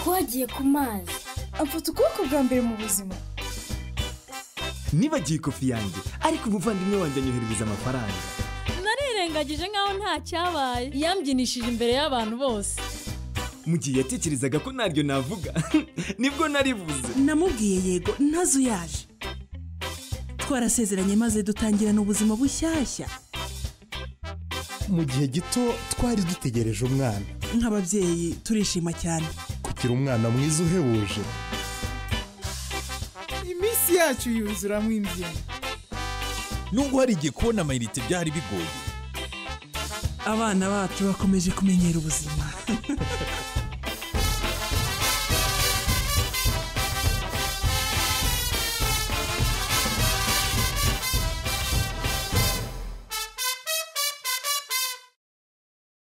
twagiye ku mazi amfata ukuboko bwa mbere mu buzima. Nibagiye kofi yanjye ariko umuvandimwe wanjye anyoherereza amafaranga. Narirengagije nkaho nta cyabaye. Yambyinishije imbere y'abantu bose. Mugiye yatekerezaga ko naryo navuga nibwo narivuze. Namubwiye yego ntazo yaje. Twarasezeranye maze dutangirana ubuzima bushyashya. Mu gihe gito twari dutegereje umwana. Nk'ababyeyi turishima cyane kugira umwana mwiza uhebuje. Iminsi yacu yuzura mw'imbyino. Nubwo hari igihe kubona amayinite byari bigoye, abana bacu bakomeje kumenyera ubuzima.